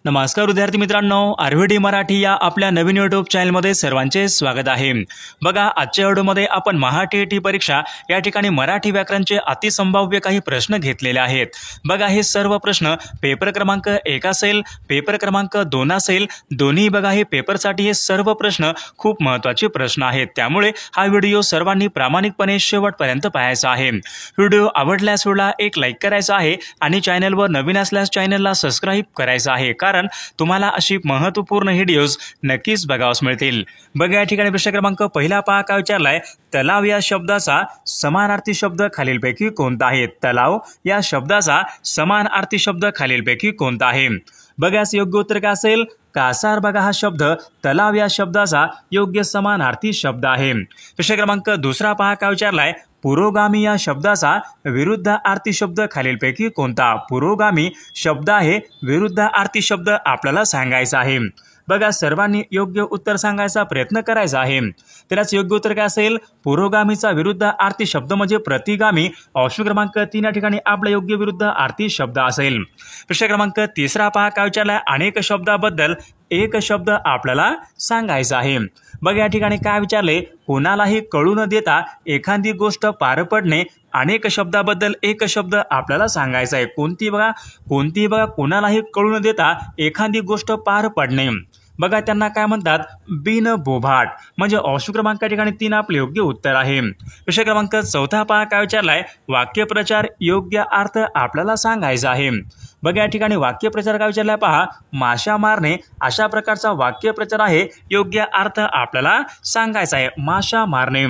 नमस्कार विद्यार्थी मित्रांनो, आरव्हीडी मराठी या आपल्या नवीन यूट्यूब चॅनलमध्ये सर्वांचे स्वागत आहे। बघा, आजच्या व्हिडिओमध्ये आपण महा-टी-ई-टी परीक्षा या ठिकाणी मराठी व्याकरणचे अतिसंभाव्य काही प्रश्न घेतलेले आहेत। बघा, हे सर्व प्रश्न पेपर क्रमांक 1 असेल, पेपर क्रमांक 2 असेल, दोन्ही बघा हे पेपरसाठी हे सर्व प्रश्न खूप महत्त्वाचे प्रश्न आहेत। त्यामुळे हा व्हिडिओ सर्वांनी प्रामाणिकपणे शेवटपर्यंत पाहायचा आहे। व्हिडिओ आवडल्यास व्हिडिओला एक लाईक करायचा आहे आणि चॅनलवर नवीन असल्यास चॅनलला सबस्क्राइब करायचं आहे, कारण तुम्हाला अशी महत्त्वपूर्ण व्हिडिओज नक्कीच बघावयास मिळतील। बघा, या ठिकाणी प्रश्न क्रमांक पहिला पहा काय विचारलाय, तलाव या शब्दाचा समानार्थी शब्द खालीलपैकी कोणता आहे? तलाव या शब्दाचा समानार्थी शब्द खालीलपैकी कोणता आहे? बघा, योग्य उत्तर काय असेल? कासार बघा हा शब्द तलाव या शब्दाचा योग्य समानार्थी शब्द आहे। प्रश्न क्रमांक दुसरा पहा काय विचारलाय, पुरोगामी या शब्दाचा विरुद्धार्थी शब्द खालीलपैकी कोणता? पुरोगामी शब्द आहे, विरुद्धार्थी शब्द आपल्याला सांगायचा आहे। बघा, सर्वांनी योग्य उत्तर सांगायचा प्रयत्न करायचा आहे। त्यालाच योग्य उत्तर काय असेल? पुरोगामीचा विरुद्धार्थी शब्द म्हणजे प्रतिगामी। ऑप्शन क्रमांक 3 या ठिकाणी आपला योग्य विरुद्धार्थी शब्द असेल। प्रश्न क्रमांक तिसरा पहा काय विचारलाय, अनेक शब्दाबद्दल एक शब्द आपल्याला सांगायचा आहे। बघा, या ठिकाणी काय विचारले, कोणालाही कळू न देता एखादी गोष्ट पार पडणे। अनेक शब्दाबद्दल एक शब्द आपल्याला सांगायचा आहे। कोणती बघा, कोणालाही कळू न देता एखादी गोष्ट पार पडणे। बघा, त्यांना काय म्हणतात? बिनबोभाट। म्हणजे ऑप्शन क्रमांक ठिकाणी 3 आपले योग्य उत्तर आहे। प्रश्न क्रमांक चौथा पहा काय विचारलाय, वाक्यप्रचार योग्य अर्थ आपल्याला सांगायचा आहे। बघा, या ठिकाणी वाक्यप्रचार काय विचारलाय पहा, माशा मारणे अशा प्रकारचा वाक्यप्रचार आहे, योग्य अर्थ आपल्याला सांगायचा आहे। माशा मारणे।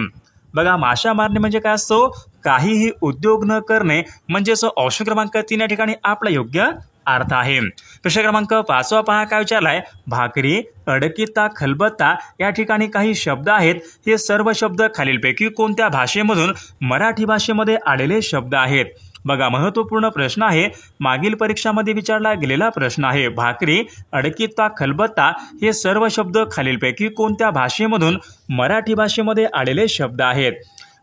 बघा, माशा मारणे म्हणजे काय असतो? काहीही उद्योग न करणे, म्हणजेच ऑप्शन क्रमांक 3 या ठिकाणी आपला योग्य अर्थ आहे। प्रश्न क्रमांक 5 पहा काय विचारलाय, भाकरी, अडकिता, खलबत्ता या ठिकाणी काही शब्द आहेत। हे सर्व शब्द खालीलपैकी कोणत्या भाषेमधून मराठी भाषेमध्ये आलेले शब्द आहेत? बघा, महत्त्वपूर्ण प्रश्न आहे, मागील परीक्षामध्ये विचारला गेलेला प्रश्न आहे। भाकरी, अडकिता, खलबत्ता हे सर्व शब्द खालीलपैकी कोणत्या भाषेमधून मराठी भाषेमध्ये आलेले शब्द आहेत?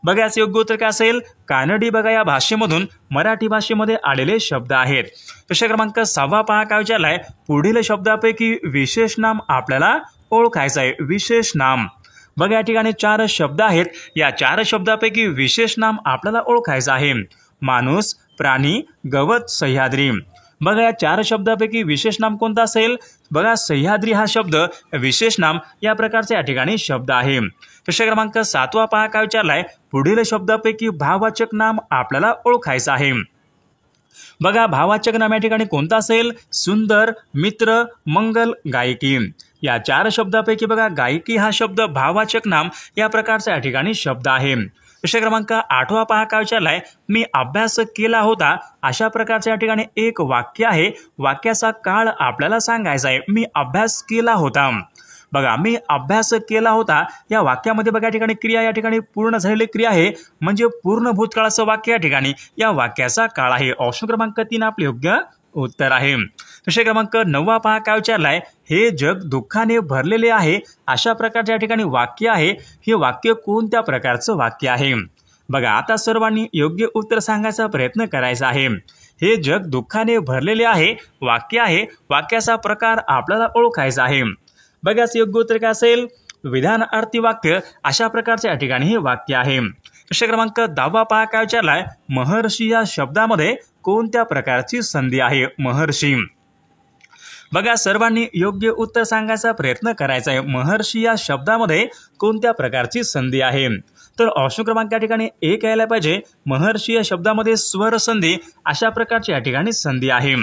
बघा, याचे योग्य उत्तर काय असेल? कानडी बघा या भाषेमधून मराठी भाषेमध्ये आलेले शब्द आहेत। प्रश्न क्रमांक 6 पहा काय विचारलाय, पुढील शब्दापैकी विशेष नाम आपल्याला ओळखायचं आहे। विशेष नाम। बघा, या ठिकाणी 4 शब्द आहेत, या 4 शब्दापैकी विशेष नाम आपल्याला ओळखायचं आहे। माणूस, प्राणी, गवत, सह्याद्री। बघा, या 4 शब्दापैकी विशेष नाम कोणता असेल? बघा, सह्याद्री हा शब्द विशेष नाम या प्रकारचे या ठिकाणी शब्द आहे। प्रश्न क्रमांक 7 पहा काय विचारलाय, पुढील शब्दापैकी भाववाचक नाम आपल्याला ओळखायचं आहे। बघा, भाववाचक नाम या ठिकाणी कोणता असेल? सुंदर, मित्र, मंगल, गायकी। या 4 शब्दापैकी बघा, गायकी हा शब्द भाववाचक नाम या प्रकारचा या ठिकाणी शब्द आहे। प्रश्न क्रमांक 8 पहा काय विचारलाय, मी अभ्यास केला होता अशा प्रकारच्या या ठिकाणी एक वाक्य आहे, वाक्याचा काळ आपल्याला सांगायचा आहे। मी अभ्यास केला होता। बघा, मी अभ्यास केला होता या वाक्यामध्ये बघा, या ठिकाणी क्रिया या ठिकाणी पूर्ण झालेली क्रिया आहे, म्हणजे पूर्ण भूतकाळाचं वाक्य या ठिकाणी या वाक्याचा काळ आहे। ऑप्शन क्रमांक 3 आपले योग्य उत्तर आहे। प्रश्न क्रमांक 9 पहा काय विचारलाय, हे जग दुःखाने भरलेले आहे अशा प्रकारच्या या ठिकाणी वाक्य आहे, हे वाक्य कोणत्या प्रकारचं वाक्य आहे? बघा, आता सर्वांनी योग्य उत्तर सांगायचा प्रयत्न करायचा आहे। हे जग दुःखाने भरलेले आहे वाक्य आहे, वाक्याचा प्रकार आपल्याला ओळखायचा आहे। बघा, योग्य उत्तर काय असेल? विधानार्थी वाक्य अशा प्रकारच्या या ठिकाणी हे वाक्य आहे। प्रश्न क्रमांक 10 पहा काय विचारलाय, महर्षी या शब्दामध्ये कोणत्या प्रकारची संधी आहे? महर्षी। बघा, सर्वांनी योग्य उत्तर सांगायचा प्रयत्न करायचा आहे। महर्षी या शब्दामध्ये कोणत्या प्रकारची संधी आहे? तर ऑप्शन क्रमांक या ठिकाणी 1 यायला पाहिजे। महर्षी या शब्दामध्ये स्वर संधी अशा प्रकारची या ठिकाणी संधी आहे।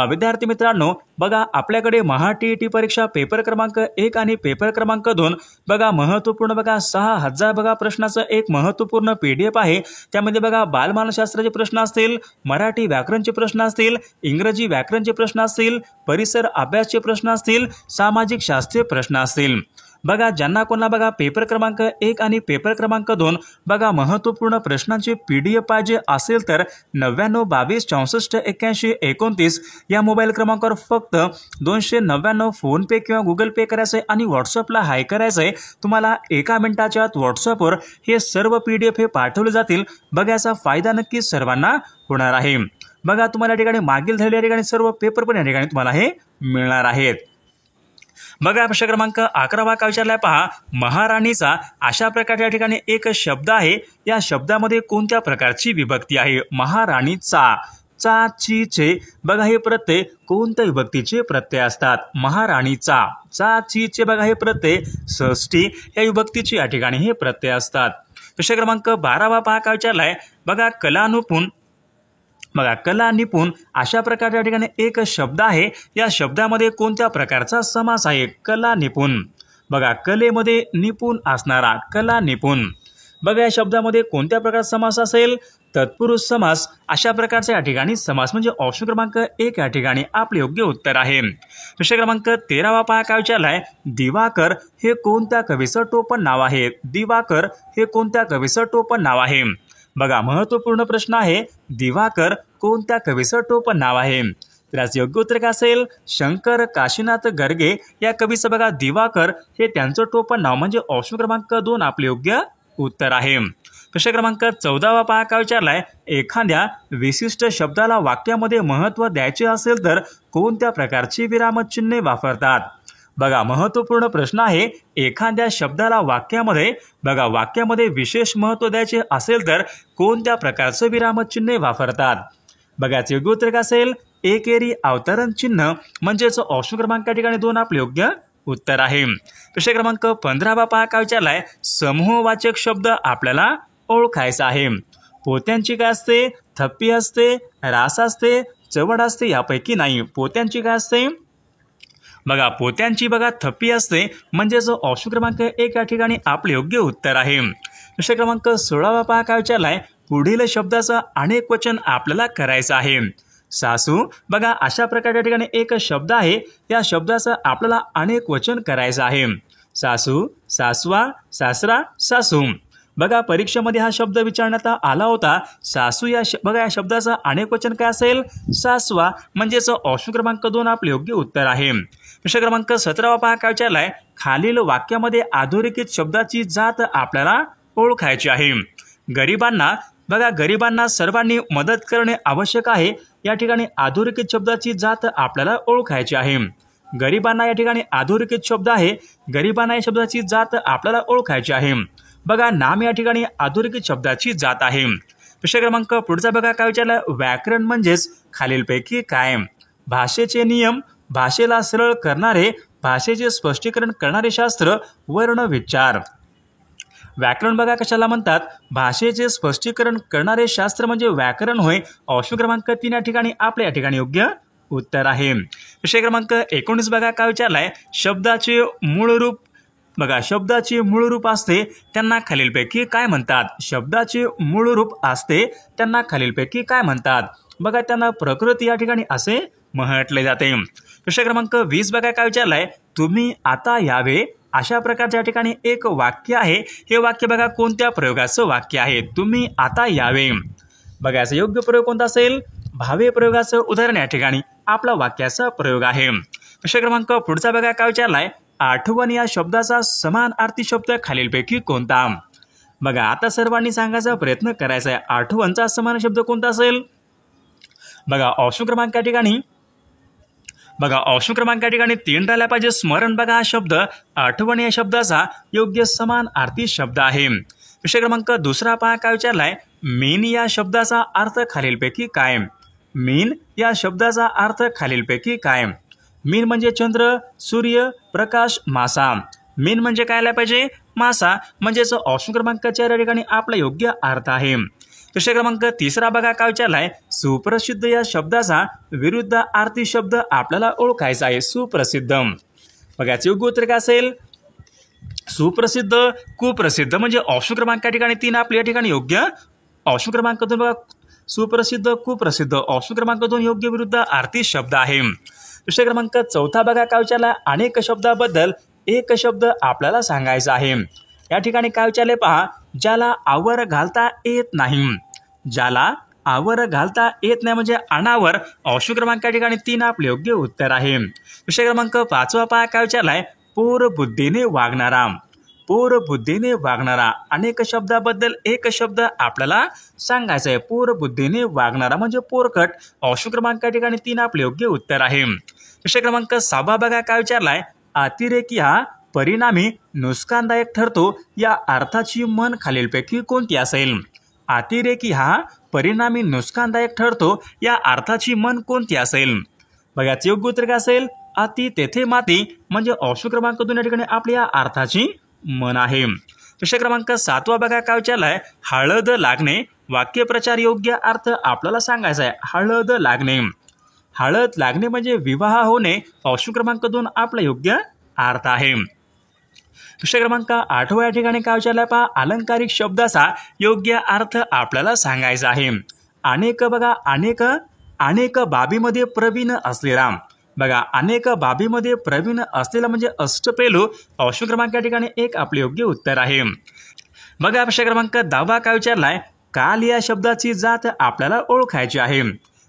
विद्यार्थी मित्रांनो, बघा, आपल्याकडे महा-टी-ई-टी परीक्षा पेपर क्रमांक 1 आणि पेपर क्रमांक 2 बघा, महत्त्वपूर्ण बघा 6000 बघा प्रश्नाचं एक महत्त्वपूर्ण PDF आहे। त्यामध्ये बघा, बालमानसशास्त्राचे प्रश्न असतील, मराठी व्याकरणचे प्रश्न असतील, इंग्रजी व्याकरणचे प्रश्न असतील, परिसर अभ्यासचे प्रश्न असतील, सामाजिक शास्त्रीय प्रश्न असतील। बघा, ज्यांना कोणा बघा पेपर क्रमांक 1 आणि पेपर क्रमांक 2 बघा महत्त्वपूर्ण प्रश्नांचे PDF पाहिजे असेल तर 99 22 64 81 29 या मोबाईल क्रमांकावर फक्त 299 फोन पे किंवा गुगल पे करायचं आहे आणि व्हॉट्सअपला हाय करायचं आहे। तुम्हाला 1 मिनिटाच्या आत व्हॉट्सअपवर हे सर्व PDF हे पाठवले जातील। बघा, याचा फायदा नक्कीच सर्वांना होणार आहे। बघा, तुम्हाला या ठिकाणी मागील झालेल्या ठिकाणी सर्व पेपर पण या ठिकाणी तुम्हाला हे मिळणार आहेत. बघा प्रश्न क्रमांक 11 काय विचारलाय पहा. महाराणीचा अशा प्रकारच्या ठिकाणी एक शब्द आहे. या शब्दामध्ये कोणत्या प्रकारची विभक्ती आहे? महाराणीचा, चा, ची, चे. बघा हे प्रत्यय कोणत्या विभक्तीचे प्रत्यय असतात? महाराणीचा, चा, ची, चे. बघा हे प्रत्यय षष्ठी या विभक्तीचे या ठिकाणी हे प्रत्यय असतात. प्रश्न क्रमांक 12 पहा काय विचारलाय. बघा कलानुपून, बघा कला निपुण अशा प्रकारच्या ठिकाणी एक शब्द आहे. या शब्दामध्ये कोणत्या प्रकारचा समास आहे? कला निपुण. बघा कलेमध्ये निपुण असणारा, कला निपुण. बघा या शब्दामध्ये कोणत्या प्रकारचा समास असेल? तत्पुरुष समास अशा प्रकारचा या ठिकाणी समास म्हणजे ऑप्शन क्रमांक 1 या ठिकाणी आपले योग्य उत्तर आहे. प्रश्न क्रमांक 13 पहा काय विचारलाय. दिवाकर हे कोणत्या कवीचं टोपण नाव आहे? दिवाकर हे कोणत्या कवीचं टोपण नाव आहे? बघा महत्वपूर्ण प्रश्न आहे. दिवाकर कोणत्या कवीचं टोपण नाव आहे? तर याचं योग्य उत्तर काय असेल? शंकर काशीनाथ गर्गे या कवीचं बघा दिवाकर हे त्यांचं टोपण नाव म्हणजे ऑप्शन क्रमांक 2 आपले योग्य उत्तर आहे. प्रश्न क्रमांक 14 पहा काय विचारलाय. एखाद्या विशिष्ट शब्दाला वाक्यामध्ये महत्त्व द्यायचे असेल तर कोणत्या प्रकारची विरामचिन्हे वापरतात? बघा महत्वपूर्ण प्रश्न आहे. एखाद्या शब्दाला वाक्यामध्ये, बघा वाक्यामध्ये विशेष महत्त्व द्यायचे असेल तर कोणत्या प्रकारचं विरामचिन्हे वापरतात? बघा याचे योग्य उत्तर काय असेल? एकेरी अवतरण चिन्ह म्हणजेच ऑप्शन क्रमांक या ठिकाणी 2 आपले योग्य उत्तर आहे. प्रश्न क्रमांक 15 पहा काय विचारलाय. समूहवाचक शब्द आपल्याला ओळखायचा आहे. पोत्यांची काय असते? थप्पी असते, रास असते, चवड असते, यापैकी नाही. पोत्यांची काय असते? बघा पोत्यांची बघा थप्पी असते म्हणजेच ऑप्शन क्रमांक 1 या ठिकाणी आपले योग्य उत्तर आहे. प्रश्न क्रमांक 16 पहा काय विचारलाय. पुढील शब्दाचं अनेक वचन आपल्याला करायचं आहे. सासू, बघा अशा प्रकारच्या ठिकाणी एक शब्द आहे. या शब्दाचं आपल्याला अनेक वचन करायचं आहे. सासू, सासवा, सासरा, सासू. बघा परीक्षेमध्ये हा शब्द विचारण्यात आला होता. सासू या बघा या शब्दाचं अनेक वचन काय असेल? सासवा म्हणजेच ऑप्शन क्रमांक 2 आपले योग्य उत्तर आहे. प्रश्न क्रमांक 17 पहा काय विचारलाय. खालील वाक्यामध्ये अधोरेखित शब्दाची जात आपल्याला ओळखायची आहे. गरिबांना, बघा गरिबांना सर्वांनी मदत करणे आवश्यक आहे. या ठिकाणी अधोरेखित शब्दाची जात आपल्याला ओळखायची आहे. गरिबांना या ठिकाणी अधोरेखित शब्द आहे. गरिबांना या शब्दाची जात आपल्याला ओळखायची आहे. बघा नाम या ठिकाणी अधोरेखित शब्दाची जात आहे. प्रश्न क्रमांक पुढचा बघा काय विचारलाय. व्याकरण म्हणजेच खालीलपैकी काय? भाषेचे नियम, भाषेला सरळ करणारे, भाषेचे स्पष्टीकरण करणारे शास्त्र, वर्ण विचार. व्याकरण बघा कशाला म्हणतात? भाषेचे स्पष्टीकरण करणारे शास्त्र म्हणजे व्याकरण होय. ऑप्शन क्रमांक 3 या ठिकाणी आपल्या या ठिकाणी योग्य उत्तर आहे. विषय क्रमांक 19 बघा काय विचारलाय. शब्दाचे मूळ रूप, बघा शब्दाचे मूळ रूप असते त्यांना खालीलपैकी काय म्हणतात? शब्दाचे मूळ रूप असते त्यांना खालीलपैकी काय म्हणतात? बघा त्यांना प्रकृती या ठिकाणी असे म्हटले जाते. विषय क्रमांक 20 बघा काय विचारलाय. तुम्ही आता यावे अशा प्रकारच्या ठिकाणी एक वाक्य आहे. हे वाक्य बघा कोणत्या प्रयोगाचं वाक्य आहे? तुम्ही आता यावे. बघा याचा योग्य प्रयोग कोणता असेल? भावे प्रयोगाचं उदाहरण या ठिकाणी आपला वाक्याचा प्रयोग आहे. विषय क्रमांक पुढचा बघा काय विचारलाय. आठवण या शब्दाचा समानार्थी शब्द खालीलपैकी कोणता? बघा आता सर्वांनी सांगायचा प्रयत्न करायचा आहे. आठवणचा समान शब्द कोणता असेल? बघा ऑप्शन क्रमांक या ठिकाणी, बघा ऑप्शन क्रमांक या ठिकाणी 3 राहिला पाहिजे. स्मरण बघा हा शब्द आठवण या शब्दाचा योग्य समानार्थी शब्द आहे. विषय क्रमांक दुसरा पहा काय विचारलाय. मीन या शब्दाचा अर्थ खालीलपैकी काय? मीन या शब्दाचा अर्थ खालीलपैकी काय? मीन म्हणजे चंद्र, सूर्य, प्रकाश, मासा. मीन म्हणजे काय आला पाहिजे? मासा. म्हणजेच ऑप्शन क्रमांक 4 या ठिकाणी आपला योग्य अर्थ आहे. विषय क्रमांक तिसरा बघा काय विचारलाय. सुप्रसिद्ध या शब्दाचा विरुद्ध अर्थी शब्द आपल्याला ओळखायचा आहे. सुप्रसिद्ध. बघा याचे योग्य उत्तर काय असेल? सुप्रसिद्ध, कुप्रसिद्ध. म्हणजे ऑप्शन क्रमांक या ठिकाणी 3 आपल्या या ठिकाणी योग्य. ऑप्शन क्रमांक 2 बघा सुप्रसिद्ध, कुप्रसिद्ध. ऑप्शन क्रमांक 2 योग्य विरुद्ध अर्थी शब्द आहे. विषय क्रमांक 4 बघा काय विचारला. अनेक शब्दाबद्दल एक शब्द आपल्याला सांगायचा आहे. या ठिकाणी काय विचारले पहा. ज्याला आवर घालता येत नाही. ज्याला आवर घालता येत नाही म्हणजे अनावर. ऑप्शन क्रमांक या ठिकाणी 3 आपले योग्य उत्तर आहे. विषय क्रमांक 5 पहा काय विचारलाय. पोर बुद्धीने वागणारा. पूर्वबुद्धीने वागणारा. अनेक शब्दाबद्दल एक शब्द आपल्याला सांगायचा आहे. पूर्वबुद्धीने वागणारा म्हणजे पोरकट. ऑप्शन क्रमांक या ठिकाणी 3 आपले योग्य उत्तर आहे. प्रश्न क्रमांक 6 बघा काय विचारलाय. अतिरेकी हा परिणामी नुकसानदायक ठरतो या अर्थाची म्हण खालीलपैकी कोणती असेल? अतिरेकी हा परिणामी नुकसानदायक ठरतो या अर्थाची म्हण कोणती असेल? बघा याचे योग्य उत्तर काय असेल? अति तेथे माती म्हणजे ऑप्शन क्रमांक 2 या ठिकाणी आपल्या या अर्थाची म्हण आहे. प्रश्न क्रमांक 7 बघा काय विचारलाय. हळद लागणे वाक्यप्रचार योग्य अर्थ आपल्याला सांगायचा आहे. हळद लागणे. हळद लागणे म्हणजे विवाह होणे. ऑप्शन क्रमांक 2 आपला योग्य अर्थ आहे. प्रश्न क्रमांक 8 या ठिकाणी काय विचारलाय पहा. अलंकारिक शब्दाचा योग्य अर्थ आपल्याला सांगायचा आहे. अनेक बघा अनेक बाबीमध्ये प्रवीण असलेला. बघा अनेक बाबीमध्ये प्रवीण असलेला म्हणजे अष्टपैलू. ऑप्शन क्रमांक या ठिकाणी 1 आपले योग्य उत्तर आहे. बघा प्रश्न क्रमांक 10 काय विचारलाय. काल या शब्दाची जात आपल्याला ओळखायची आहे.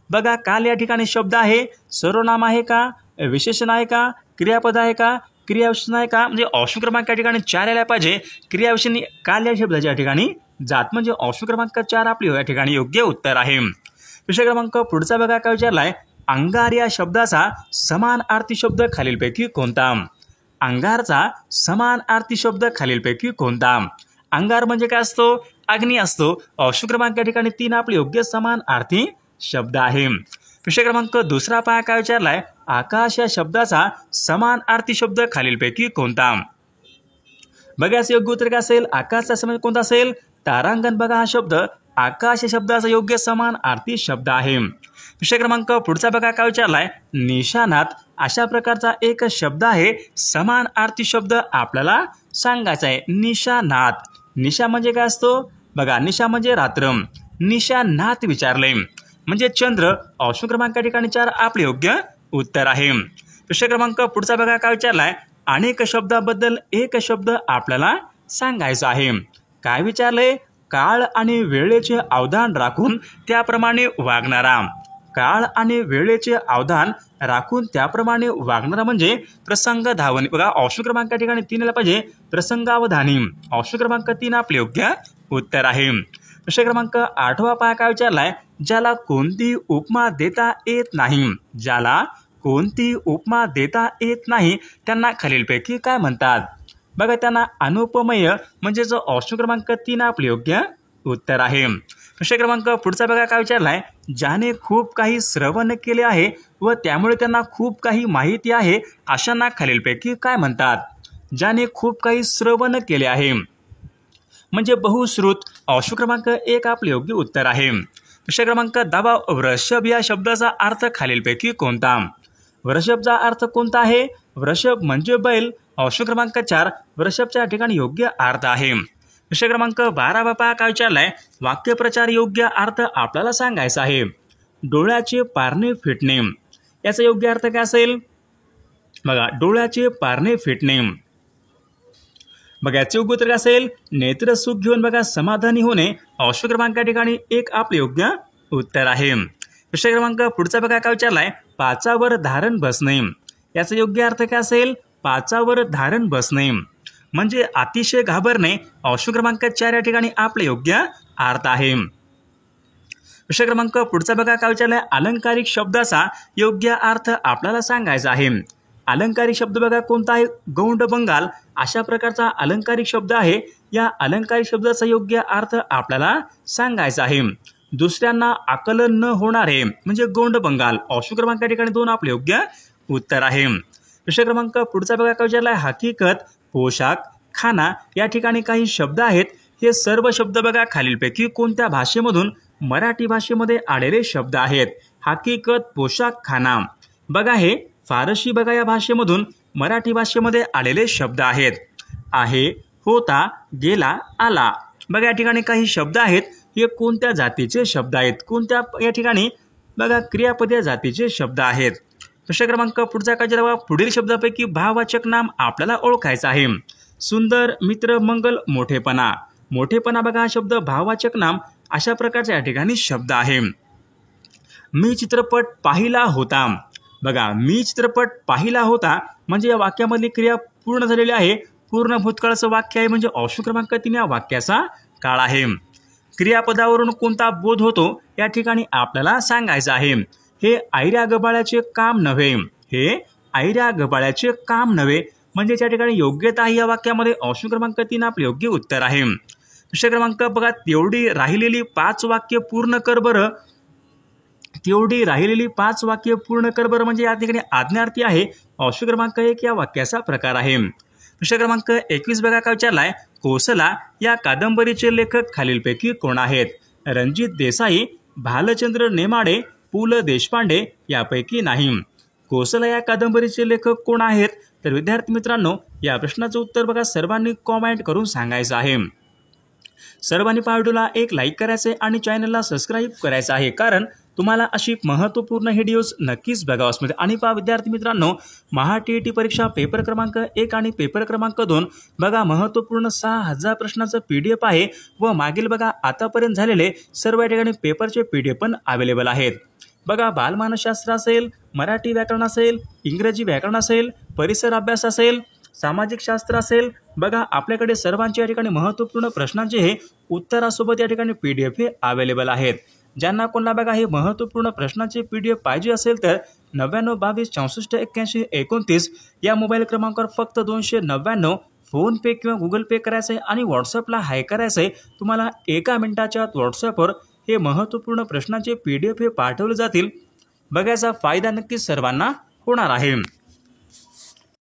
बघा काल या ठिकाणी शब्द आहे. सर्वनाम आहे का? विशेषण आहे का? क्रियापद आहे का? क्रियाविशेषण आहे का? म्हणजे ऑप्शन क्रमांक या ठिकाणी 4 यायला पाहिजे. क्रियाविशेषण काल या शब्दाच्या या ठिकाणी जात म्हणजे ऑप्शन क्रमांक 4 आपले या ठिकाणी योग्य उत्तर आहे. प्रश्न क्रमांक पुढचा बघा काय विचारलाय. अंगार या शब्दाचा समान अर्थी शब्द खालीलपैकी कोणता? अंगारचा समान अर्थी शब्द खालीलपैकी कोणता? अंगार म्हणजे काय असतो? अग्नी असतो. ऑप्शन क्रमांक या ठिकाणी 3 आपले योग्य समान अर्थी शब्द आहे. प्रश्न क्रमांक 2 पहा काय विचारलाय. आकाश या शब्दाचा समान अर्थी शब्द खालीलपैकी कोणता? बघा याचे योग्य उत्तर काय असेल? आकाशचा समान कोणता असेल? तारांगण. बघा हा शब्द आकाश या शब्दाचा योग्य समान अर्थी शब्द आहे. प्रश्न क्रमांक पुढचा बघा काय विचारलाय. निशाणात अशा प्रकारचा एक शब्द आहे. समान अर्थी शब्द आपल्याला सांगायचा आहे. निशाणात. निशा म्हणजे काय असतो? बघा निशा म्हणजे रात्र. निशाणात विचारले म्हणजे चंद्र. ऑप्शन क्रमांक या ठिकाणी 4 आपले योग्य उत्तर आहे. प्रश्न क्रमांक पुढचा बघा काय विचारलाय. अनेक शब्दाबद्दल एक शब्द आपल्याला सांगायचा आहे. काय विचारले? काळ आणि वेळेचे अवधान राखून त्याप्रमाणे वागणारा. काळ आणि वेळेचे अवधान राखून त्याप्रमाणे वागणारा म्हणजे प्रसंगावधानी. बघा ऑप्शन क्रमांक या ठिकाणी 3 पाहिजे. प्रसंगावधानी. ऑप्शन क्रमांक 3 आपले योग्य उत्तर आहे. प्रश्न क्रमांक 8 पहा काय विचारलाय. ज्याला कोणती उपमा देता येत नाही. ज्याला कोणती उपमा देता येत नाही त्यांना खालीलपैकी काय म्हणतात? बघा त्यांना अनुपमेय म्हणजे जो ऑप्शन क्रमांक 3 आपले योग्य उत्तर आहे. प्रश्न क्रमांक पुढचा बघा काय विचारलाय. ज्याने खूप काही श्रवण केले आहे व त्यामुळे त्यांना खूप काही माहिती आहे अशांना खालीलपैकी काय म्हणतात? ज्याने खूप काही श्रवण केले आहे म्हणजे बहुश्रुत. ऑप्शन क्रमांक 1 आपले योग्य उत्तर आहे. प्रश्न क्रमांक 10 वृषभ या शब्दाचा अर्थ खालीलपैकी कोणता? वृषभचा अर्थ कोणता आहे? वृषभ म्हणजे बैल. ऑप्शन क्रमांक 4 वृषभच्या ठिकाणी योग्य अर्थ आहे. प्रश्न क्रमांक 12 बापा काय विचारलाय. वाक्यप्रचार योग्य अर्थ आपल्याला सांगायचा आहे. डोळ्याचे पारणे फिटणे याचा योग्य अर्थ काय असेल? बघा डोळ्याचे पारणे फिटणे. बघा याचे योग्य उत्तर काय असेल? नेत्र सुख घेऊन बघा समाधानी होणे. ऑप्शन क्रमांक या ठिकाणी 1 आपले योग्य उत्तर आहे. प्रश्न क्रमांक पुढचा बघा काय विचारलाय. पाचावर धारण बसणे याचा योग्य अर्थ काय असेल? पाचावर धारण बसणे म्हणजे अतिशय घाबरणे. ऑप्शन क्रमांक 4 या ठिकाणी आपले योग्य अर्थ आहे. प्रश्न क्रमांक पुढचा बघा काय विचारलाय. अलंकारिक शब्दाचा योग्य अर्थ आपल्याला सांगायचा आहे. अलंकारिक शब्द बघा कोणता आहे? गौंड बंगाल अशा प्रकारचा अलंकारिक शब्द आहे. या अलंकारिक शब्दाचा योग्य अर्थ आपल्याला सांगायचा आहे. दुसऱ्यांना आकलन न होणारे म्हणजे गौंड बंगाल. ऑप्शन क्रमांक या ठिकाणी 2 आपले योग्य उत्तर आहे. प्रश्न क्रमांक पुढचा बघा काय विचारलाय. हकीकत, पोशाख, खाना या ठिकाणी काही शब्द आहेत. हे सर्व शब्द बघा खालीलपैकी कोणत्या भाषेमधून मराठी भाषेमध्ये आलेले शब्द आहेत? हकीकत, पोशाख, खाना. बघा हे फारसी बघा या भाषेमधून मराठी भाषेमध्ये आलेले शब्द आहेत. आहे, होता, गेला, आला. बघा या ठिकाणी काही शब्द आहेत. हे कोणत्या जातीचे शब्द आहेत? कोणत्या या ठिकाणी बघा क्रियापद जातीचे शब्द आहेत. प्रश्न क्रमांक पुढचा काय जरा पुढील शब्दापैकी भाववाचक नाम आपल्याला ओळखायचं आहे. सुंदर, मित्र, मंगल, मोठेपणा. मोठेपणा बघा हा शब्द भाववाचक नाम अशा प्रकारचा या ठिकाणी शब्द आहे. मी चित्रपट पाहिला होता. बघा मी चित्रपट पाहिला होता म्हणजे या वाक्यामधली क्रिया पूर्ण झालेली आहे. पूर्ण भूतकाळाचं वाक्य आहे म्हणजे ऑप्शन क्रमांक 3 या वाक्याचा काळ आहे. क्रियापदावरून कोणता बोध होतो या ठिकाणी आपल्याला सांगायचं आहे. हे ऐऱ्या गबाळ्याचे काम नव्हे. हे ऐऱ्या गबाळ्याचे काम नव्हे म्हणजे त्या ठिकाणी योग्यता या वाक्यामध्ये ऑप्शन क्रमांक 3 आपले योग्य उत्तर आहे. प्रश्न क्रमांक बघा, तेवढी राहिलेली 5 वाक्य पूर्ण कर बरं. तेवढी राहिलेली 5 वाक्य पूर्ण कर बरं म्हणजे या ठिकाणी आज्ञार्थी आहे. ऑप्शन क्रमांक 1 या वाक्याचा प्रकार आहे. प्रश्न क्रमांक 21 बघा काय विचारलाय, कोसला या कादंबरीचे लेखक खालीलपैकी कोण आहेत? रणजित देसाई, भालचंद्र नेमाडे, पु ल देशपांडे यापैकी नाही. कोसला या कादंबरीचे लेखक कोण आहेत? तर विद्यार्थी मित्रांनो या प्रश्नाचं उत्तर बघा सर्वांनी कॉमेंट करून सांगायचं आहे. सर्वांनी व्हिडिओला एक लाईक करायचे आणि चॅनलला सबस्क्राईब करायचं आहे, कारण तुम्हाला अशी महत्त्वपूर्ण व्हिडिओज नक्कीच बघावास मिळतील. आणि पहा विद्यार्थी मित्रांनो, महा-टी-ई-टी परीक्षा पेपर क्रमांक 1 आणि पेपर क्रमांक 2 बघा महत्त्वपूर्ण 6000 प्रश्नाचं PDF आहे व मागील बघा आतापर्यंत झालेले सर्व या ठिकाणी पेपरचे PDF पण अवेलेबल आहेत. बघा बालमानसशास्त्र असेल, मराठी व्याकरण असेल, इंग्रजी व्याकरण असेल, परिसर अभ्यास असेल, सामाजिक शास्त्र असेल, बघा आपल्याकडे सर्वांचे या ठिकाणी महत्त्वपूर्ण प्रश्नांचे हे उत्तरासोबत या ठिकाणी PDF हे अवेलेबल आहेत. ज्यांना कोणाला बघा हे महत्त्वपूर्ण प्रश्नांचे PDF पाहिजे असेल तर 99 22 64 81 29 या मोबाईल क्रमांकावर फक्त 299 फोन पे किंवा गुगल पे करायचं आहे आणि व्हॉट्सअपला हाय करायचं आहे. तुम्हाला 1 मिनिटाच्या व्हॉट्सअपवर हे महत्त्वपूर्ण प्रश्नांचे PDF हे पाठवले जातील. बघायचा फायदा नक्कीच सर्वांना होणार आहे.